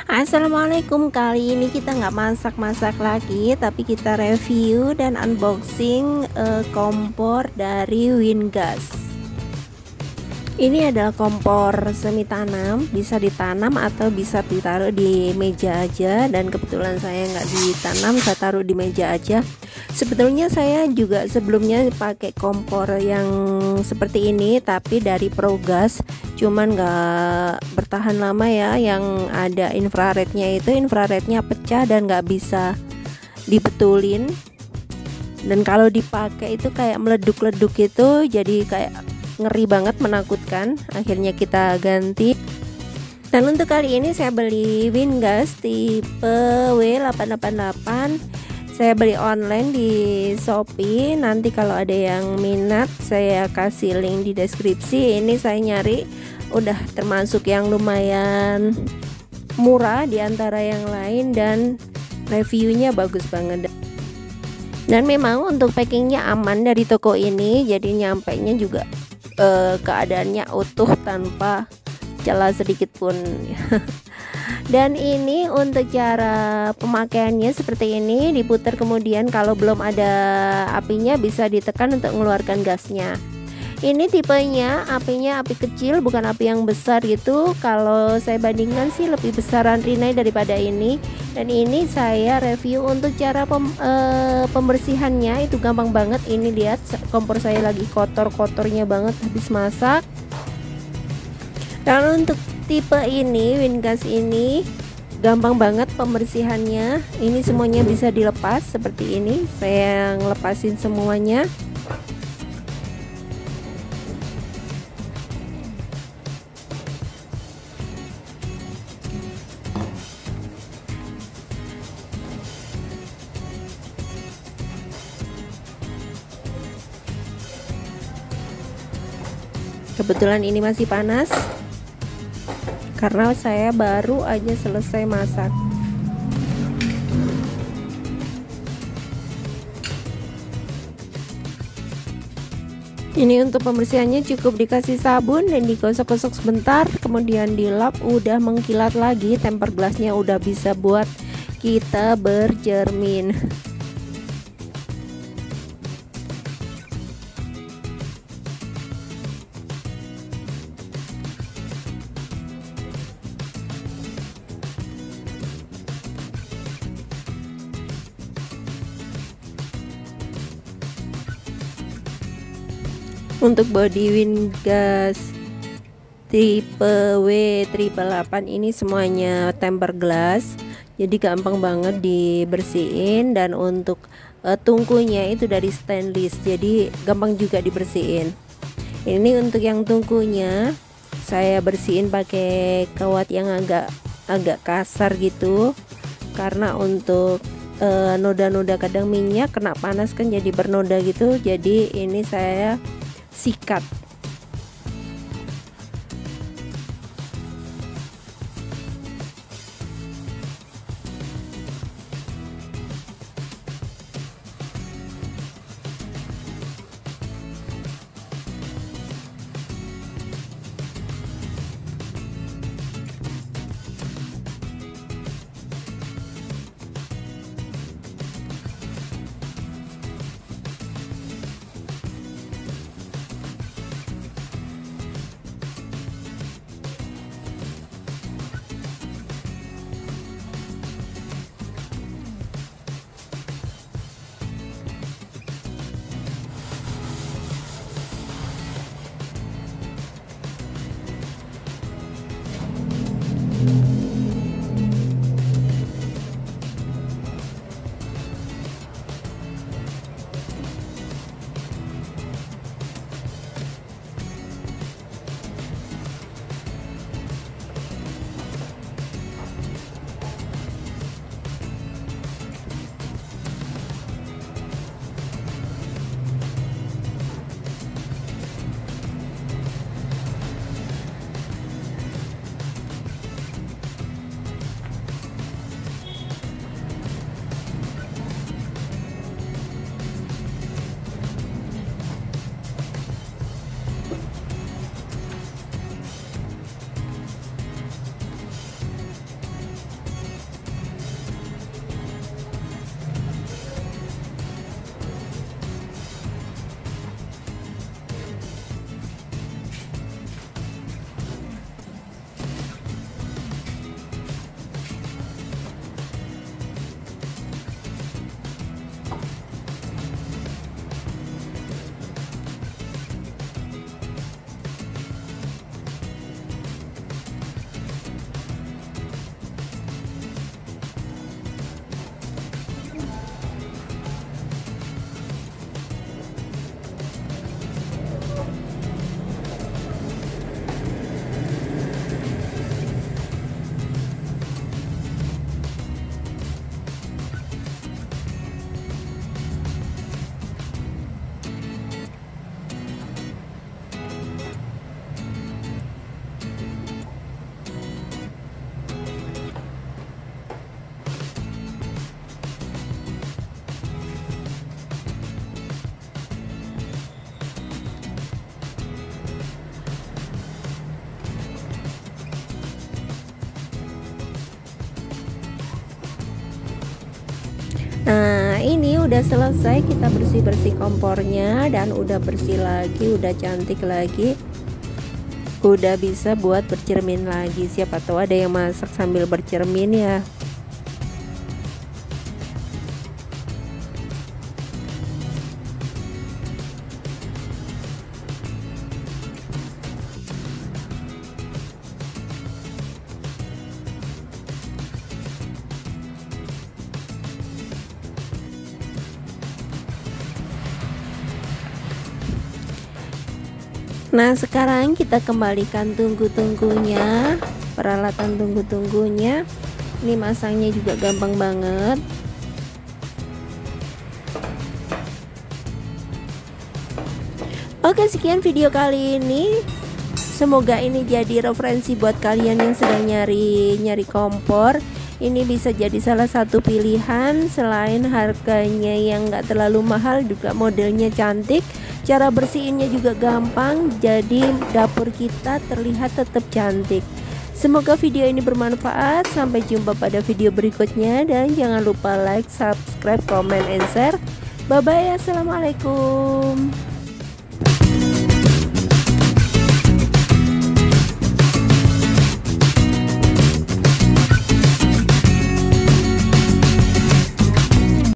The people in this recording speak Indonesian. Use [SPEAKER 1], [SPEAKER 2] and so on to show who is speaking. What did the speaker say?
[SPEAKER 1] Assalamualaikum. Kali ini kita nggak masak-masak lagi, tapi kita review dan unboxing kompor dari Wingas. Ini adalah kompor semi tanam, bisa ditanam atau bisa ditaruh di meja aja, dan kebetulan saya nggak ditanam, saya taruh di meja aja. Sebetulnya saya juga sebelumnya pakai kompor yang seperti ini, tapi dari Progas, cuman nggak bertahan lama ya. Yang ada infrarednya itu infrarednya pecah dan nggak bisa dibetulin, dan kalau dipakai itu kayak meleduk-leduk itu, jadi kayak ngeri banget, menakutkan. Akhirnya kita ganti. Dan untuk kali ini saya beli Wingas tipe W888. Saya beli online di Shopee. Nanti kalau ada yang minat saya kasih link di deskripsi. Ini saya nyari udah termasuk yang lumayan murah di antara yang lain, dan reviewnya bagus banget. Dan memang untuk packingnya aman dari toko ini, jadi nyampainya juga keadaannya utuh tanpa celah sedikit pun. Dan ini untuk cara pemakaiannya seperti ini, diputar, kemudian kalau belum ada apinya bisa ditekan untuk mengeluarkan gasnya. Ini tipenya apinya api kecil, bukan api yang besar gitu. Kalau saya bandingkan sih lebih besaran Rinnai daripada ini. Dan ini saya review untuk cara pembersihannya, itu gampang banget. Ini lihat, kompor saya lagi kotor-kotornya banget habis masak. Dan untuk tipe ini, Wingas ini gampang banget pembersihannya. Ini semuanya bisa dilepas seperti ini. Saya ngelepasin semuanya. Kebetulan ini masih panas karena saya baru aja selesai masak. Ini untuk pembersihannya cukup dikasih sabun dan digosok-gosok sebentar, kemudian dilap, udah mengkilat lagi, temper gelasnya udah bisa buat kita bercermin. Untuk body Wingas tipe W888 ini semuanya temper glass, jadi gampang banget dibersihin. Dan untuk tungkunya itu dari stainless, jadi gampang juga dibersihin. Ini untuk yang tungkunya saya bersihin pakai kawat yang agak kasar gitu, karena untuk noda-noda, kadang minyak kena panas kan jadi bernoda gitu, jadi ini saya sikat. udah selesai kita bersih-bersih kompornya dan udah bersih lagi, udah cantik lagi, udah bisa buat bercermin lagi. Siapa tahu ada yang masak sambil bercermin ya. Nah, sekarang kita kembalikan tunggu-tunggunya, peralatan tunggu-tunggunya. Ini masangnya juga gampang banget. Oke, sekian video kali ini. Semoga ini jadi referensi buat kalian yang sedang nyari kompor. Ini bisa jadi salah satu pilihan. Selain harganya yang gak terlalu mahal, juga modelnya cantik. Cara bersihinnya juga gampang, jadi dapur kita terlihat tetap cantik. Semoga video ini bermanfaat. Sampai jumpa pada video berikutnya, dan jangan lupa like, subscribe, comment, and share. Bye bye, assalamualaikum.